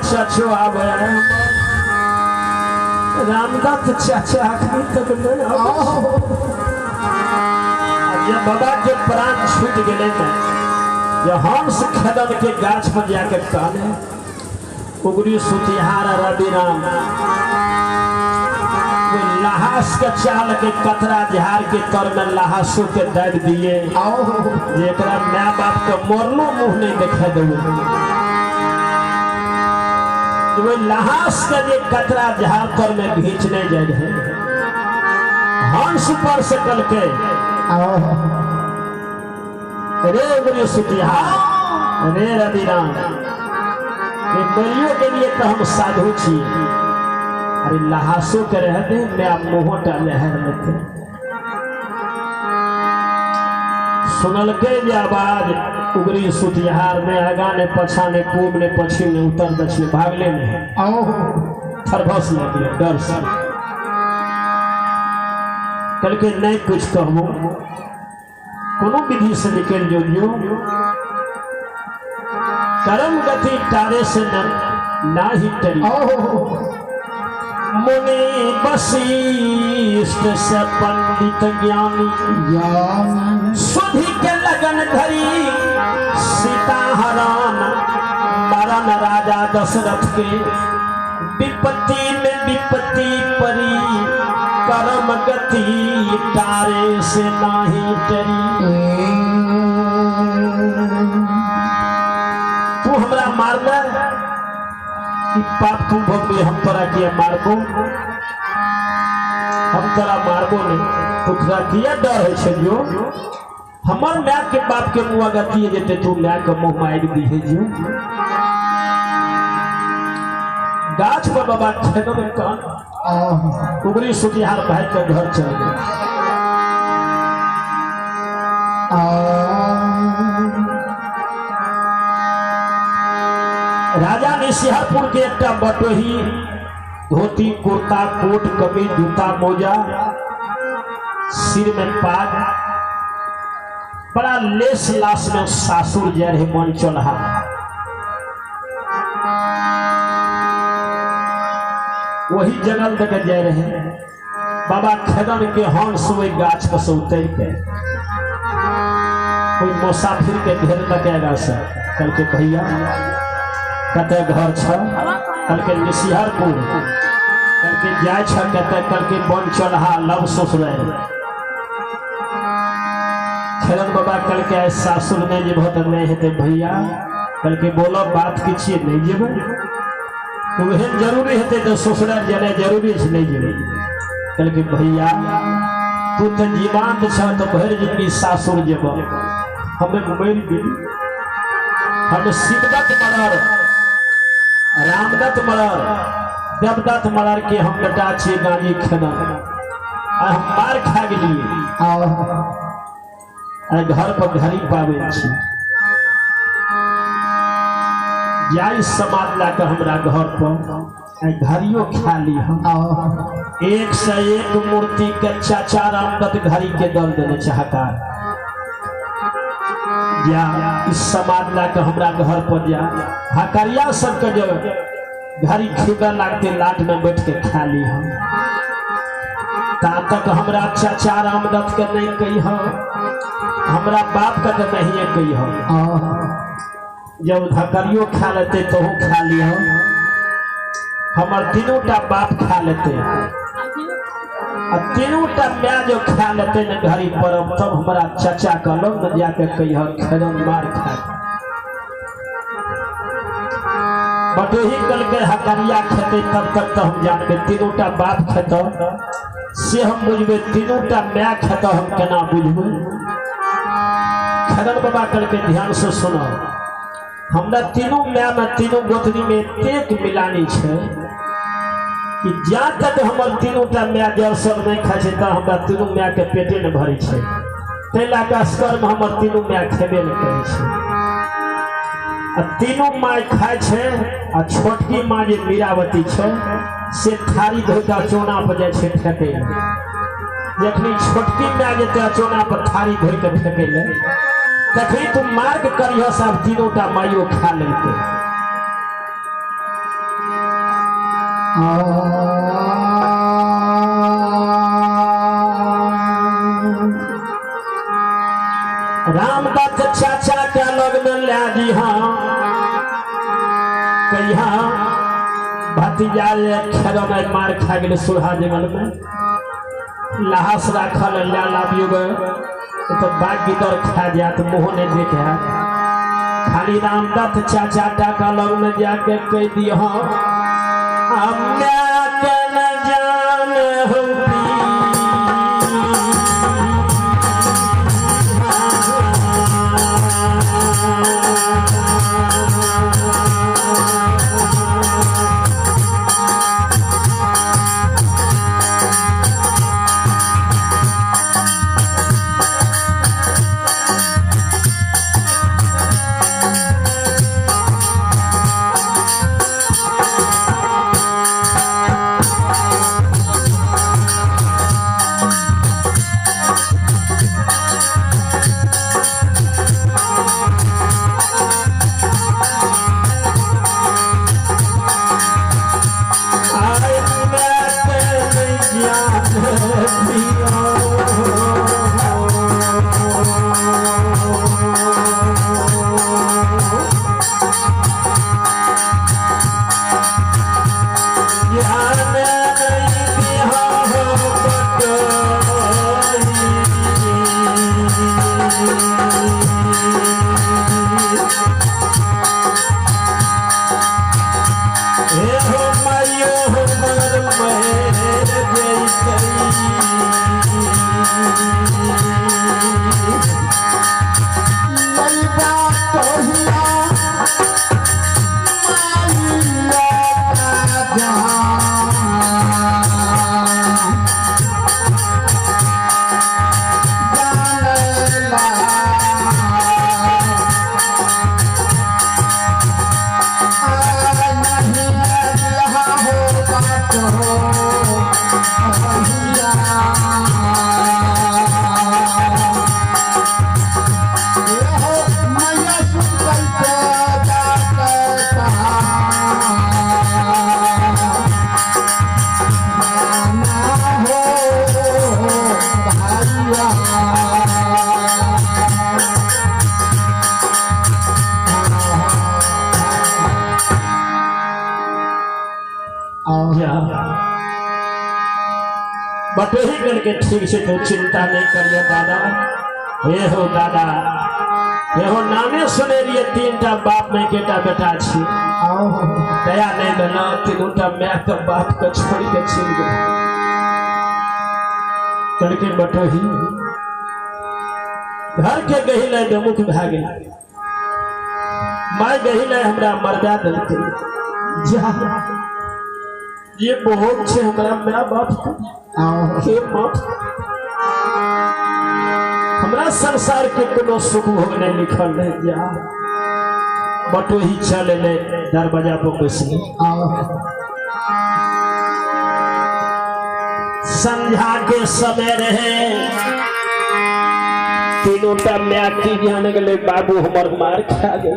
चाचो आवे रामदत्त चाचा आखिर तक नहीं जब बाबा के प्राण छूट गए जो हंस खदन के गाछ पर जाके कहले उगरी सुतिहार रवि राम लहास के चाल के कतरा झाड़ के तर में लहासो के दाग दिए जेकरा माँ बाप के मरलो मुंह नहीं देखा देवे लहास का जे कतरा झाड़ पर में घींचने जाए है हंस पर से कल के रे उगरी सुतिहार रे रवि राम बलियों के लिए तो हम साधु छी अरे लहासो के रहते मैं आप मोहटा लहर में थे सुनल के जे आवाज उगरी सुतिहार में आगा ने पछा ने पूर्व ने पश्चिम ने उत्तर दक्षिण भागले में थरभस लगे डर से कल के नहीं कुछ कहूँ कोनो विधि से निकल जो कर्म गति तारे से ना ही टरी मुनि वशिष्ठ से पंडित ज्ञानी सुधि के लगन धरी सीता हरण मरण राजा दशरथ के विपत्ति में विपत्ति परी कर्म गति तारे से नाही डरी तू हमरा मारना पाप तू भोगे हम तोरा किया मारबो हम तोरा मारबो नहीं तोरा किया डर है छे जो हमर माय के बाप के मुँह गति जेते तू माय के मुँह मार दी है जो गाछ पर बाबा खेनो में कान उगरी सुतिहार भाई के घर चल गए राजा ने सिंहपुर के एक बटोही धोती कुर्ता कोट कमीज जूता मोजा सिर में पाग बड़ा लेस लाश में सासुर जय रहे मन चलहा वही जंगल तक जय रहे बाबा खेदन के हंस वही गाछ पर से उतर के कोई मुसाफिर के घेर लगेगा सर कल के भैया कते घर छ कल के निसिहरपुर कल के जाय छ कते कल के बन चलहा लव ससुर खेरन बाबा कल के सासुर में जे भत नहीं हेते भैया कल के बोलो बात किछिए नहीं जेबे तो एहन जरूरी हेते तो ससुर जने जरूरी छै नहीं जेबे कल के भैया तू तो जीवान छ तो भर जिंदगी सासुर जेबो हमें मर गेली हम शिवदत्त मरर रामदत्त मरर देवदत्त मरर के हम बेटा छे गाड़ी खेना हम मार खा गेलिए घर पर घड़ी पावे छी जाई समाज ला के हमरा घर पर घड़ियों खा ली हम 101 मूर्ति के चाचा रामदत्त घड़ी के दल देने चाहता या इस समाज ला के हमरा घर पर जा हकरिया सबके जब घड़ी खीदा लागते लाट में बैठ के खा ली हम तक हमरा चाचा रामदत्त के नहीं कही हमरा बाप का तो नहीं कही जब धकरियो खा लेते तो खा लिया हमार तीनों टा बाप खा लेते तीनों टा मैं जो खा लेते न घड़ी पर तब हमारा चाचा का लोग न जाके कही खेदन मार खा बटोही कल के हकरिया खेते तब तक तो हम जानते तीनों टा बाप खेत से हम बुझबे तीनों टा मैं खेत हम केना बुझबे खेदन बाबा कल के ध्यान से सुनो हमरा तीनों मैं में तीनों गोतनी में एक मिलानी है कि जा तक हमर तीनोटा माय जल सब नहीं खाए छे त हमरा तीनों माय के पेटे न भरे छे तै ला के असकर में हमर तीनों माय खेबे न करे छे आ तीनों माय खाए छे आ छोटकी माँ जे मीरावती छे से थारी धोता चोना पर जाय छे फेंके जखनी छोटकी माय जेते चोना पर थारी धोइ के फेंके ले तखनी तू मार्ग करिह सब तीनोटा माइयो खा लेते रामदत्त चाचा के लग में ला दी हाँ कहिया भतीजा खेल में मार खा गए सुहा जंगल में लाश राखल ला लाबियो तो बाग भीतर खा जात मुँह नहीं देखे खाली रामदत्त चाचा का लग में जाके कह दी हाँ बटोही करके ठीक से तो चिंता नहीं करिए दादा हे हो दादा हे हो नामे सुने लिए तीनटा बाप में केटा बेटा छी दया नहीं बना तीनोटा मैं तो बाप को छोड़ के छिल गए करके बटोही घर के गहिले बेमुख भागे माय गहिले हमरा मर्दा दलते जा ये बहुत से हमारा मेरा बाप के बाप हमरा संसार के कोनो सुख भोग नहीं लिखल नहीं जा बटोही चले ले दरवाजा पर बैसले संध्या के समय रहे तीनोटा मैकी जाने के लिए बाबू हमार मार खा गए